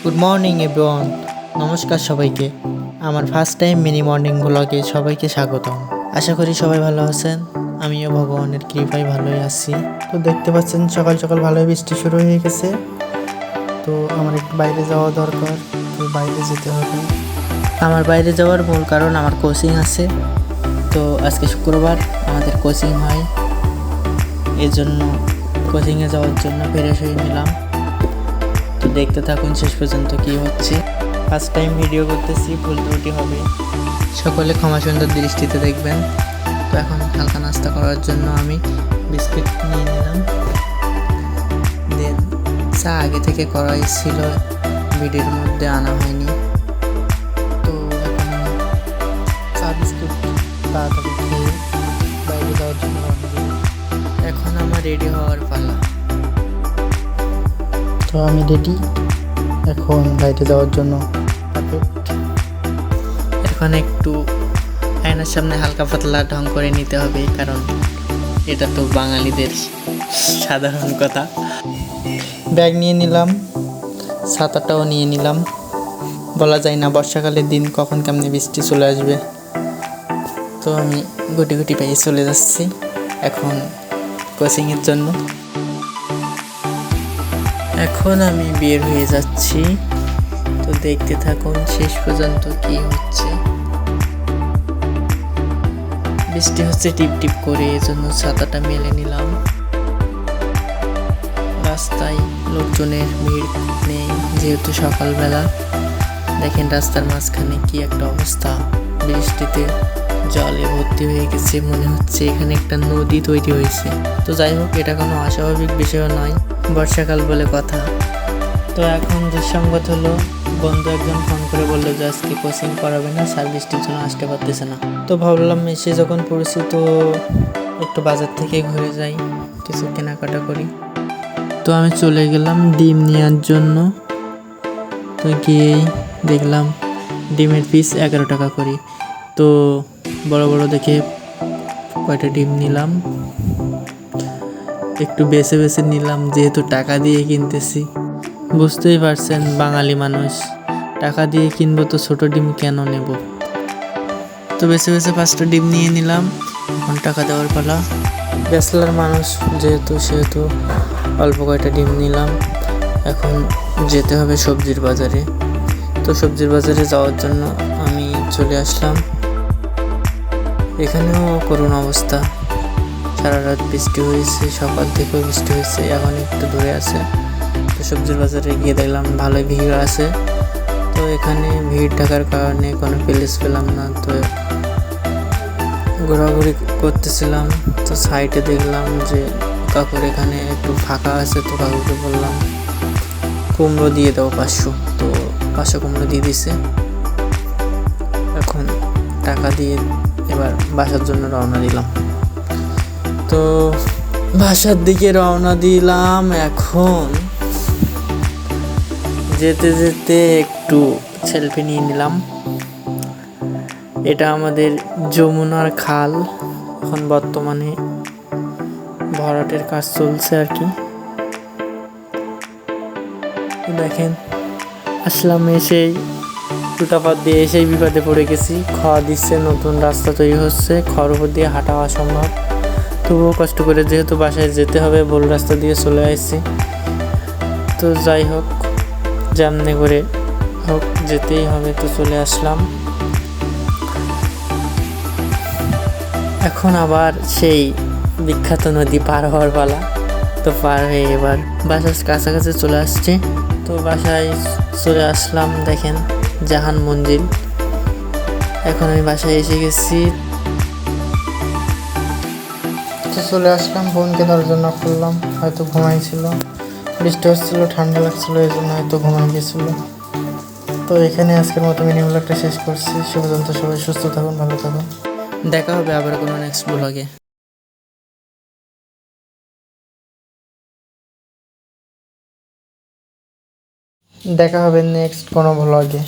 Good morning everyone. নমস্কার সবাইকে। আমার ফার্স্ট টাইম মিনি মর্নিং ব্লগে সবাইকে স্বাগতম। আশা করি সবাই ভালো আছেন। আমিও ভগবানের কৃপায় ভালোই আছি। তো দেখতে পাচ্ছেন সকাল সকাল ভালোই বৃষ্টি শুরু হয়ে গেছে। তো আমার একটু বাইরে যাওয়া দরকার, তো বাইরে যেতে হবে। আমার বাইরে যাওয়ার মূল কারণ আমার কোচিং আছে। তো আজকে শুক্রবার আমাদের কোচিং হয়, এর জন্য কোচিংয়ে যাওয়ার জন্য ফ্রেশ হয়ে নিলাম। তো দেখতে থাকুন শেষ পর্যন্ত কি হচ্ছে। ফার্স্ট টাইম ভিডিও করতেছি, ভুল ত্রুটি হবে, সকলে ক্ষমা সুন্দর দৃষ্টিতে দেখবেন। তো এখন হালকা নাস্তা করার জন্য আমি বিস্কিট নিয়ে নিলাম। দেন চা আগে থেকে করাই ছিল, ভিডিওর মধ্যে আনা হয়নি। তো এখন চা বিস্কুট তাড়াতাড়ি খেয়ে বাইরে যাওয়ার জন্য রওনা দিই। এখন আমার রেডি হওয়ার পালা। তো আমি রেডি এখন বাইরে যাওয়ার জন্য। এখন একটু আয়নার সামনে হালকা পাতলা ঢং করে নিতে হবে, কারণ এটা তো বাঙালিদের সাধারণ কথা। ব্যাগ নিয়ে নিলাম, ছাতাটাও নিয়ে নিলাম। বলা যায় না বর্ষাকালের দিন কখন কেমনি বৃষ্টি চলে আসবে। তো আমি গুটি গুটি পায়ে চলে যাচ্ছি এখন কোচিংয়ের জন্য। এখন আমি বের হয়ে যাচ্ছি, তো দেখতে থাকুন শেষ পর্যন্ত কি হচ্ছে। বৃষ্টি হচ্ছে টিপ টিপ করে, এজন্য ছাতাটা মেলে নিলাম। রাস্তায় লোকজনের ভিড় নেই, যেহেতু সকালবেলা। দেখেন রাস্তার মাঝখানে কি একটা অবস্থা, বৃষ্টিতে জলে ভর্তি হয়ে গেছে। মনে হচ্ছে এখানে একটা নদী তৈরি হয়েছে। তো যাই হোক, এটা কোনো অস্বাভাবিক বিষয় নয়, বর্ষাকাল বলে কথা। তো এখন দুঃসংবাদ হলো, বন্ধু একজন ফোন করে বললো যে আজকে কোচিং করাবে না, স্যার বৃষ্টির জন্য আসতে পারতেছে না। তো ভাবলাম এসে যখন পড়েছি তো একটু বাজার থেকে ঘুরে যাই, কিছু কেনাকাটা করি। তো আমি চলে গেলাম ডিম নেওয়ার জন্য। তো গিয়েই দেখলাম ডিমের পিস 11 টাকা করে। তো বড় বড় দেখে কয়টা ডিম নিলাম, একটু বেছে বেছে নিলাম, যেহেতু টাকা দিয়ে কিনতেছি। বুঝতেই পারছেন বাঙালি মানুষ, টাকা দিয়ে কিনবো তো ছোট ডিম কেন নেব। তো বেছে বেছে 5টা ডিম নিয়ে নিলাম। এখন টাকা দেওয়ার পালা। ব্যাচলার মানুষ সেহেতু অল্প কয়টা ডিম নিলাম। এখন যেতে হবে সবজির বাজারে। তো সবজির বাজারে যাওয়ার জন্য আমি চলে আসলাম। এখানেও করুণ অবস্থা, সারা রাত বৃষ্টি হয়েছে, সকাল থেকেও বৃষ্টি হয়েছে, এখন একটু দূরে আছে। তো সবজির বাজারে গিয়ে দেখলাম ভালোই ভিড় আছে। তো এখানে ভিড় থাকার কারণে কোনো প্লেস পেলাম না, তো ঘোরাঘুরি করতেছিলাম। তো সাইডে দেখলাম যে কাকুর এখানে একটু ফাঁকা আছে, তো কাকুকে বললাম কুমড়ো দিয়ে দাও 500। তো 500 কুমড়ো দিয়ে দিছে। এখন টাকা দিয়ে এবার বাসার জন্য রওনা দিলাম। তো বাসার দিকে রওনা দিলাম। এখন যেতে যেতে একটু সেলফি নিয়ে নিলাম। এটা আমাদের যমুনার খাল, এখন বর্তমানে ভরাটের কাজ চলছে আর কি। দেখেন আসলাম, এসেই টুটাপাত দিয়ে এসেই বিপদে পড়ে গেছি। খড় দিচ্ছে, নতুন রাস্তা তৈরি হচ্ছে, খড় উপর দিয়ে হাঁটা অসম্ভব। তবুও কষ্ট করে যেহেতু বাসায় যেতে হবে, ভুল রাস্তা দিয়ে চলে আসছি। তো যাই হোক, যেমনি করে হোক যেতেই হবে, তো চলে আসলাম। এখন আবার সেই বিখ্যাত নদী পার হওয়ার পালা। তো পার হয়ে এবার বাসার কাছাকাছি চলে আসছে। তো বাসায় চলে আসলাম, দেখেন জাহান মঞ্জিল। এখন আমি বাসায় এসে গেছি। তো চলে আসলাম, বোনকে দরজা নক করলাম, হয়তো ঘুমাইছিল, বৃষ্টি হচ্ছিল, ঠান্ডা লাগছিল, এই জন্য হয়তো ঘুমাই গেছিল। তো এখানে আজকের মতো মিনি ব্লগটা শেষ করছি। সে পর্যন্ত সবাই সুস্থ থাকুন, ভালো থাকুন। দেখা হবে আবার কোনো নেক্সট ব্লগে। দেখা হবে নেক্সট কোনো ব্লগে।